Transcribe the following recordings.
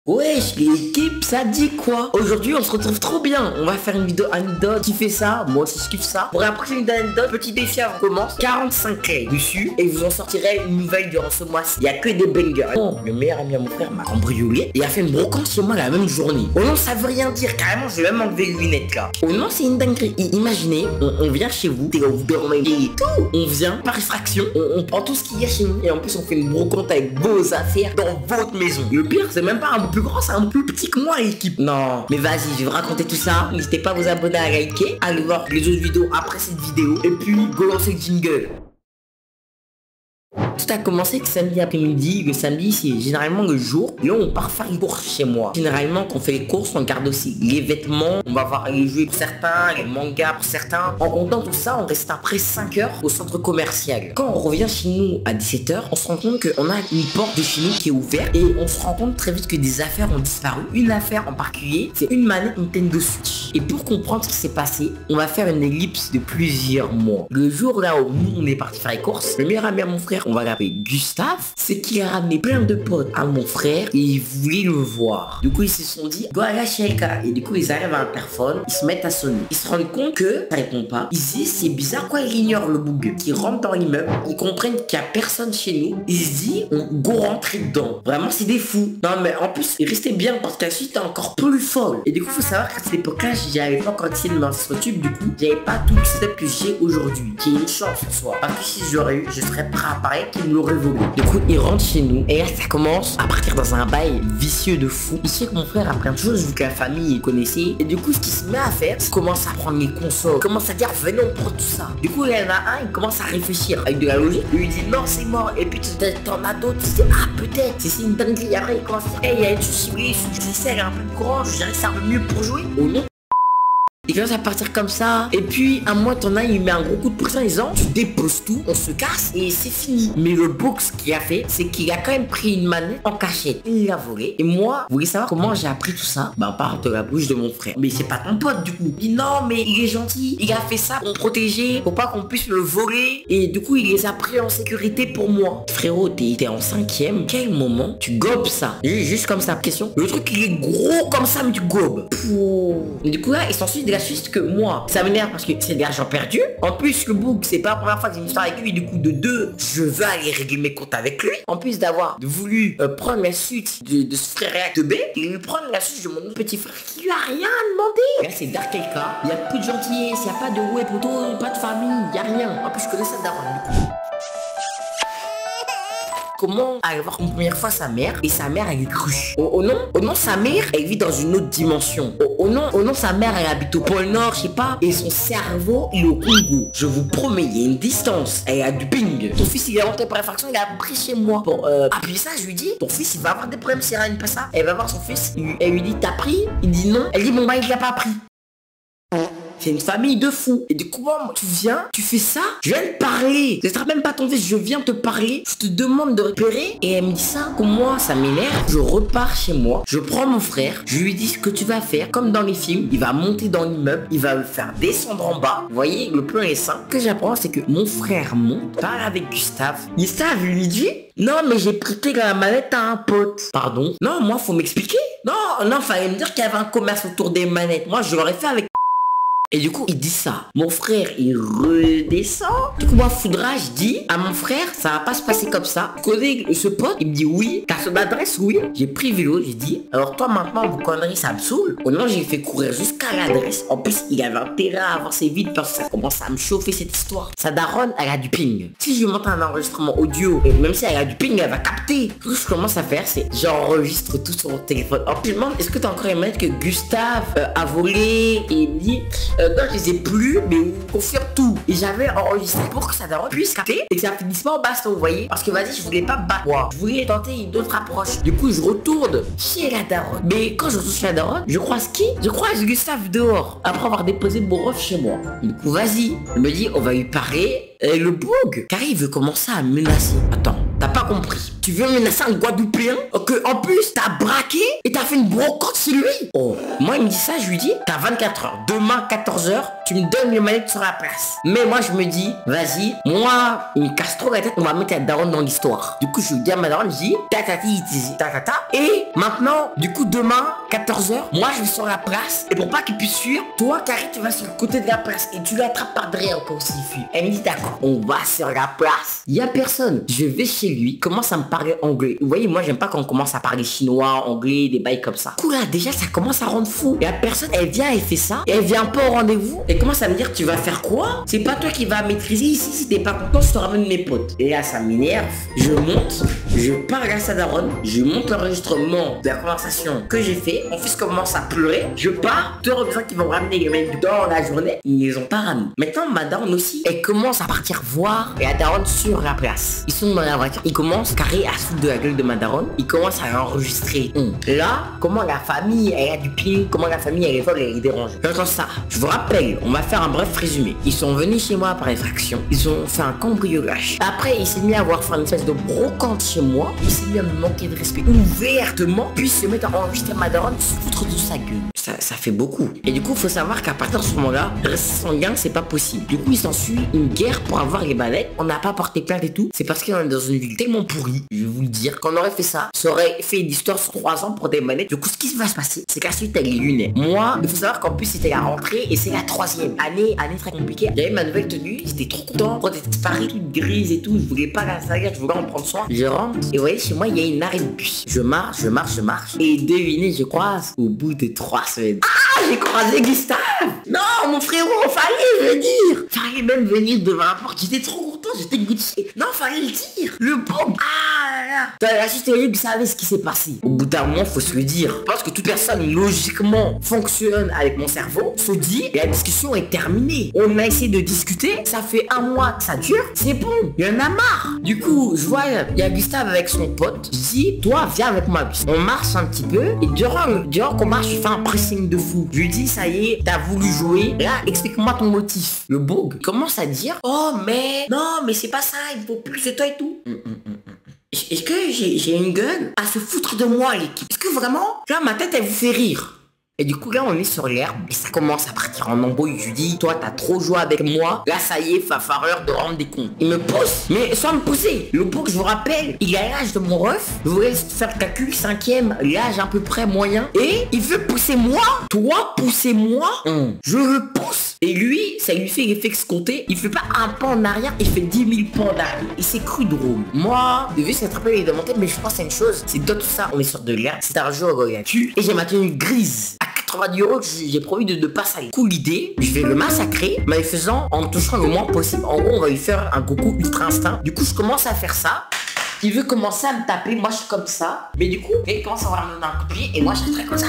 Wesh l'équipe, ça dit quoi? Aujourd'hui on se retrouve trop bien. On va faire une vidéo anecdote. Qui fait ça? Moi aussi je kiffe ça. Pour la prochaine vidéo anecdote, petit défi avant qu'on commence. 45 clés dessus et vous en sortirez une nouvelle durant ce mois-ci. Il n'y a que des bangers. Oh, le meilleur ami à mon frère m'a cambriolé et a fait une brocante chez moi la même journée. Oh non, ça veut rien dire. Carrément je vais même enlever les lunettes là. Oh non, c'est une dinguerie. Imaginez, on vient chez vous, vous dormez et tout. On vient par effraction, on prend tout ce qu'il y a chez nous et en plus on fait une brocante avec vos affaires dans votre maison. Le pire, c'est même pas un plus grand, c'est un plus petit que moi l'équipe. Non, mais vas-y, je vais vous raconter tout ça. N'hésitez pas à vous abonner, à liker, à aller voir les autres vidéos après cette vidéo. Et puis, go lancer le jingle. Tout a commencé que samedi après-midi. Le samedi c'est généralement le jour là on part faire les courses chez moi. Généralement quand on fait les courses on garde aussi les vêtements. On va voir les jeux pour certains, les mangas pour certains. En comptant tout ça on reste après 5 heures au centre commercial. Quand on revient chez nous à 17 h, on se rend compte qu'on a une porte de chez nous qui est ouverte. Et on se rend compte très vite que des affaires ont disparu. Une affaire en particulier, c'est une manette Nintendo Switch. Et pour comprendre ce qui s'est passé, on va faire une ellipse de plusieurs mois. Le jour là où nous on est parti faire les courses, le meilleur ami à mon frère, on va l'appeler Gustave, c'est qu'il a ramené plein de potes à mon frère et ils voulaient le voir. Du coup ils se sont dit go à la Shelka et du coup ils arrivent à l'interphone, ils se mettent à sonner. Ils se rendent compte que ça répond pas. Ils se disent c'est bizarre, quoi il ignore le bug. Ils rentrent dans l'immeuble, ils comprennent qu'il y a personne chez nous. Ils se disent on go rentrer dedans. Vraiment c'est des fous. Non mais en plus ils restaient bien parce que la suite est encore plus folle. Et du coup faut savoir qu'à cette époque là j'avais pas encore essayé de me lancer sur YouTube. Du coup j'avais pas tout le setup que j'ai aujourd'hui, qui est une chance en soi. Parce que si j'aurais eu, je serais prêt à apparaître qu'il me l'aurait volé. Du coup il rentre chez nous et là ça commence à partir dans un bail vicieux de fou. Il sait que mon frère a plein de choses vu que la famille il connaissait. Et du coup ce qu'il se met à faire, c'est commence à prendre les consoles, il commence à dire venez on prend tout ça. Du coup il y en a un, il commence à réfléchir avec de la logique. Il lui dit non c'est mort. Et puis t'en as d'autres, il dit ah peut-être c'est une dinguerie. Après il commence à dire hey il y a une ciblée, elle est un peu plus grande, je dirais que c'est un peu mieux pour jouer. Oh non. Il commence à partir comme ça. Et puis à moi t'en as, il met un gros coup de pression en disant tu déposes tout, on se casse et c'est fini. Mais le box qu'il a fait, c'est qu'il a quand même pris une manette en cachette. Il l'a volé. Et moi, vous voulez savoir comment j'ai appris tout ça? Bah par de la bouche de mon frère. Mais c'est pas ton pote du coup. Il dit non mais il est gentil, il a fait ça pour me protéger, pour pas qu'on puisse le voler. Et du coup il les a pris en sécurité pour moi. Frérot, t'es en 5ème. Quel moment tu gobes ça? Juste comme ça, question. Le truc il est gros comme ça mais tu gobes. Et du coup là il s'ensuit de la suite que moi ça m'énerve parce que c'est de l'argent perdu. En plus le bouc c'est pas la première fois que j'ai une histoire avec lui. Du coup de deux je veux aller régler mes comptes avec lui. En plus d'avoir voulu prendre la suite de ce frère de B, il veut prendre la suite de mon petit frère qui lui a rien demandé. Là c'est Dark Elka. Il y a plus de gentillesse, il n'y a pas de ouais poteau, pas de famille, il y a rien. En plus je connais ça daronne du coup. Comment aller voir une première fois sa mère et sa mère elle est crue. Oh non sa mère elle vit dans une autre dimension. Oh non sa mère elle habite au pôle Nord je sais pas et son cerveau il est au Congo. Je vous promets il y a une distance, elle a du ping. Ton fils il est rentré par infraction, il a pris chez moi pour appuyer ça. Je lui dis ton fils il va avoir des problèmes s'il ramène pas ça. Elle va voir son fils, elle lui dit t'as pris? Il dit non. Elle dit bon bah il l'a pas pris. C'est une famille de fous. Et du coup, tu viens, tu fais ça, je viens de parler. Ce sera même pas ton fils, je viens te parler. Je te demande de repérer. Et elle me dit ça. Comme moi, ça m'énerve. Je repars chez moi. Je prends mon frère. Je lui dis ce que tu vas faire. Comme dans les films. Il va monter dans l'immeuble. Il va le faire descendre en bas. Vous voyez, le plan est simple. Ce que j'apprends, c'est que mon frère monte, parle avec Gustave. Gustave lui dit non, mais j'ai prêté la manette à un pote. Pardon? Non, moi, faut m'expliquer. Non, fallait me dire qu'il y avait un commerce autour des manettes. Moi, je l'aurais fait avec. Et du coup il dit ça. Mon frère il redescend. Du coup moi foudrage dis à mon frère ça va pas se passer comme ça. Tu connais ce pote? Il me dit oui. T'as son adresse? Oui. J'ai pris vélo, j'ai dit alors toi maintenant vos conneries ça me saoule. Au non j'ai fait courir jusqu'à l'adresse. En plus il avait intérêt à avoir ses vides parce que ça commence à me chauffer cette histoire. Sa daronne elle a du ping. Si je lui montre un enregistrement audio et même si elle a du ping elle va capter. Ce que je commence à faire c'est j'enregistre tout sur mon téléphone. Alors je me demande est-ce que t'as encore une manette que Gustave a volé et il me dit non je les ai plus mais on confirme tout. Et j'avais enregistré pour que ça puisse capter et que ça finisse pas en baston vous voyez. Parce que vas-y je voulais pas me battre moi. Je voulais tenter une autre approche. Du coup je retourne chez la daronne. Mais quand je retourne chez la daronne, je croise qui? Je croise Gustave dehors. Après avoir déposé mon ref chez moi. Du coup vas-y. Je me dis on va lui parler. Le bug car il veut commencer à menacer. Attends, t'as pas compris. Tu veux menacer un Guadeloupéen que en plus t'as braqué et t'as fait une brocante sur lui. Oh, moi il me dit ça, je lui dis, t'as 24 heures. Demain 14 heures, tu me donnes les manettes sur la place. Mais moi je me dis, vas-y, moi il me casse trop la tête, on va mettre la daronne dans l'histoire. Du coup je lui dis à ma daronne, je dis, ta. Et maintenant, du coup demain 14 heures, moi je vais sur la place et pour pas qu'il puisse fuir, toi Carré tu vas sur le côté de la place et tu l'attrapes par derrière encore s'il fuit. Elle me dit d'accord, on va sur la place. Il y a personne. Je vais chez lui, commence à me parler anglais. Vous voyez, moi j'aime pas quand on commence à parler chinois, anglais, des bails comme ça. Cool là, déjà ça commence à rendre fou. Et la personne, elle vient, elle fait ça, et elle vient pas au rendez-vous. Elle commence à me dire, tu vas faire quoi? C'est pas toi qui vas maîtriser ici, si t'es pas content, je te ramène mes potes. Et là ça m'énerve. Je monte, je parle à sa daronne, je monte l'enregistrement de la conversation que j'ai fait. Mon fils commence à pleurer. Je pars, deux représentants qui vont ramener les mecs dans la journée, ils les ont pas ramenés. Maintenant ma daronne aussi, elle commence à partir voir et la daronne sur la place. Ils sont dans la voiture, ils commencent Carré à se foutre de la gueule de ma daronne. Ils commencent à enregistrer. Là, comment la famille elle a du pied, comment la famille elle est folle, elle est dérangée. J'entends ça. Je vous rappelle, on va faire un bref résumé. Ils sont venus chez moi par effraction. Ils ont fait un cambriolage. Après, il s'est mis à avoir fait une espèce de brocante chez moi. Il s'est mis à me manquer de respect ouvertement. Puis se mettre à enregistrer ma daronne, se foutre de sa gueule. Ça fait beaucoup. Et du coup, faut savoir qu'à partir de ce moment-là, rester sans gang, c'est pas possible. Du coup, il s'ensuit une guerre pour avoir les manettes. On n'a pas porté plainte et tout. C'est parce qu'on est dans une ville tellement pourrie, je vais vous le dire, qu'on aurait fait ça. Ça aurait fait une histoire sur 3 ans pour des manettes. Du coup, ce qui va se passer, c'est qu'à suite, elle est lunaire. Moi, il faut savoir qu'en plus, c'était la rentrée et c'est la 3e année très compliquée. J'avais ma nouvelle tenue, j'étais trop content. Quand elle disparaît toute grise et tout, je voulais pas la salir, je voulais en prendre soin. Je rentre et vous voyez, chez moi, il y a une arrêt de bus. Je marche. Et devinez, je croise au bout de 3 semaines. Ah, j'ai croisé Gustave. Non, mon frérot, fallait le dire. Fallait même venir devant la porte. J'étais trop content, j'étais Gucci. Non, fallait le dire. Le bon. Ah là là. La juste vous savez ce qui s'est passé. Au bout d'un moment, faut se le dire. Parce que toute personne logiquement fonctionne avec mon cerveau se dit, la discussion est terminée. On a essayé de discuter, ça fait 1 mois que ça dure. C'est bon, il y en a marre. Du coup, je vois, il y a Gustave avec son pote. Je dis, toi, viens avec moi. On marche un petit peu. Et durant qu'on marche, je fais un pressing de fou. Je lui dis, ça y est, t'as voulu jouer. Là, explique-moi ton motif. Le boug commence à dire, oh, mais non, mais c'est pas ça, il faut plus de toi et tout. Est-ce que j'ai une gueule à se foutre de moi, l'équipe? Est-ce que vraiment, là, ma tête, elle vous fait rire? Et du coup là on est sur l'herbe et ça commence à partir en embrouille. Je lui dis, toi t'as trop joué avec moi. Là ça y est, va falloir de rendre des comptes. Il me pousse, mais sans me pousser. Le bouc, je vous rappelle, il a l'âge de mon ref. Je vous laisse faire le calcul, 5e, l'âge à peu près moyen. Et il veut pousser moi. Toi, pousser moi. Je le pousse. Et lui, ça lui fait l'effet escompté. Il fait pas un pas en arrière, il fait 10 000 pas en arrière. Et c'est cru drôle. Moi, vu cette rappel il est de mon tête, mais je pense à une chose. C'est tout ça, on est sur de l'herbe. C'est un jeu au cul. Et j'ai ma tenue grise. 90 € que j'ai promis de ne pas salir. Cool idée, je vais le massacrer, mais faisant en touchant le moins possible. En gros, on va lui faire un coucou ultra instinct. Du coup, je commence à faire ça. Il veut commencer à me taper, moi je suis comme ça. Mais du coup, il commence à avoir me donner un coup de pied et moi je serais très comme ça.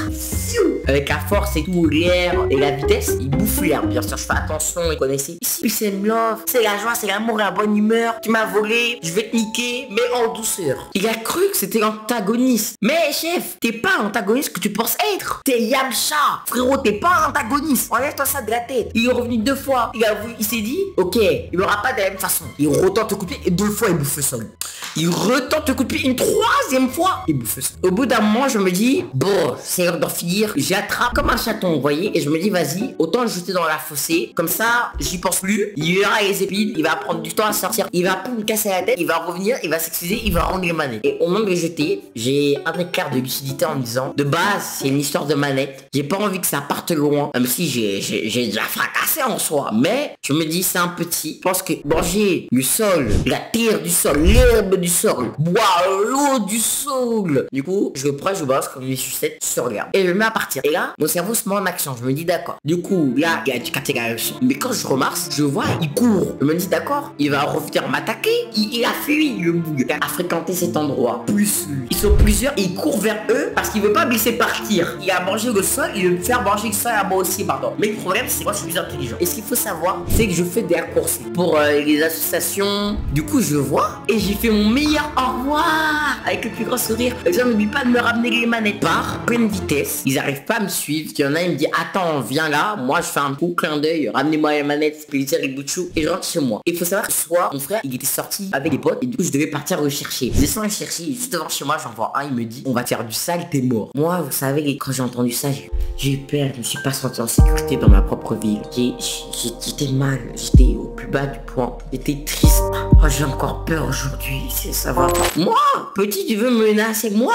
Avec la force et tout, l'air et la vitesse, il bouffe l'air. Bien sûr, je fais attention, vous connaissez. Ici, c'est love, c'est la joie, c'est l'amour, la bonne humeur. Tu m'as volé, je vais te niquer, mais en douceur. Il a cru que c'était l'antagoniste. Mais chef, t'es pas l'antagoniste que tu penses être. T'es Yamcha. Frérot, t'es pas l'antagoniste. Enlève-toi ça de la tête. Il est revenu 2 fois. Il s'est dit, ok, il m'aura pas de la même façon. Il retente le coup de pied et 2 fois il bouffe le sol. Il retente le coup de pied une 3e fois. Il bouffe ça. Au bout d'un moment, je me dis, bon, c'est l'heure d'en finir. J'attrape comme un chaton, vous voyez. Et je me dis, vas-y, autant le jeter dans la fossée. Comme ça, j'y pense plus. Il verra les épines. Il va prendre du temps à sortir. Il va pas me casser la tête. Il va revenir. Il va s'excuser. Il va rendre les manettes. Et au moment de les jeter, j'ai un écart de lucidité en me disant, de base, c'est une histoire de manette. J'ai pas envie que ça parte loin. Même si j'ai déjà fracassé en soi. Mais je me dis, c'est un petit. Je pense que manger le sol, la terre du sol, l'herbe du sol, boire l'eau du sol. Du coup, je le prends, je balance comme une sucette sur l'herbe. Et je me mets à partir. Et là, mon cerveau se met en action. Je me dis d'accord. Du coup, là, il a du capté la leçon. Mais quand je remarque, je vois, il court. Je me dis d'accord, il va revenir m'attaquer. Il a fui le boug. Il a fréquenté cet endroit. Plus lui. Ils sont plusieurs et il court vers eux parce qu'il veut pas me laisser partir. Il a mangé le sol, il veut me faire manger le sol à moi aussi, pardon. Mais le problème, c'est que moi, je suis plus intelligent. Et ce qu'il faut savoir, c'est que je fais des raccourcis pour les associations. Du coup, je le vois et j'ai fait mon meilleur dire au revoir avec le plus grand sourire. Les gens n'oublient pas de me ramener les manettes par pleine vitesse. Ils arrivent pas à me suivre. Il y en a, il me dit attends, viens là. Moi, je fais un coup clin d'œil. Ramenez-moi les manettes, plaisir et bout de chou. Et je rentre chez moi. Il faut savoir que ce soir, mon frère, il était sorti avec des potes. Et du coup, je devais partir le chercher. Je descends le chercher. Juste devant chez moi, j'en vois un. Il me dit on va te faire du sale, t'es mort. Moi, vous savez, quand j'ai entendu ça, j'ai eu peur. Je me suis pas senti en sécurité dans ma propre ville. J'étais mal. J'étais au plus bas du point. J'étais triste. Oh, j'ai encore peur aujourd'hui. Ça va pas. Moi, petit, tu veux me menacer moi?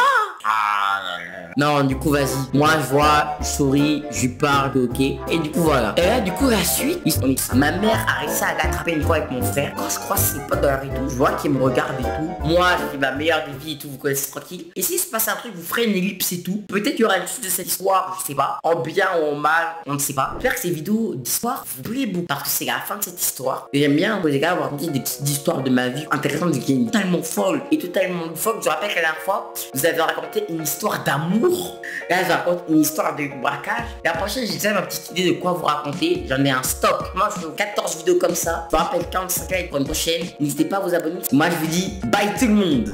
Non, du coup, vas-y. Moi, je vois, je souris, je lui parle, ok. Et du coup, voilà. Et là, du coup, la suite, ma mère a réussi à l'attraper une fois avec mon frère. Quand je crois ses potes dans la rue et tout, je vois qu'il me regarde et tout. Moi, je fais ma meilleure des vies et tout, vous connaissez tranquille. Et s'il se passe un truc, vous ferez une ellipse et tout. Peut-être qu'il y aura une suite de cette histoire, je sais pas. En bien ou en mal, on ne sait pas. J'espère que ces vidéos d'histoire vous plaît beaucoup. Parce que c'est la fin de cette histoire. Et j'aime bien, les gars, avoir des petites histoires de ma vie intéressantes qui est totalement folle. Et totalement folle. Je rappelle que la dernière fois, vous avez raconté une histoire d'amour. Là, je raconte une histoire de braquage. La prochaine, j'ai déjà ma petite idée de quoi vous raconter. J'en ai un stock. Moi, je fais 14 vidéos comme ça. Je vous rappelle 45 likes pour une prochaine. N'hésitez pas à vous abonner. Moi, je vous dis bye tout le monde.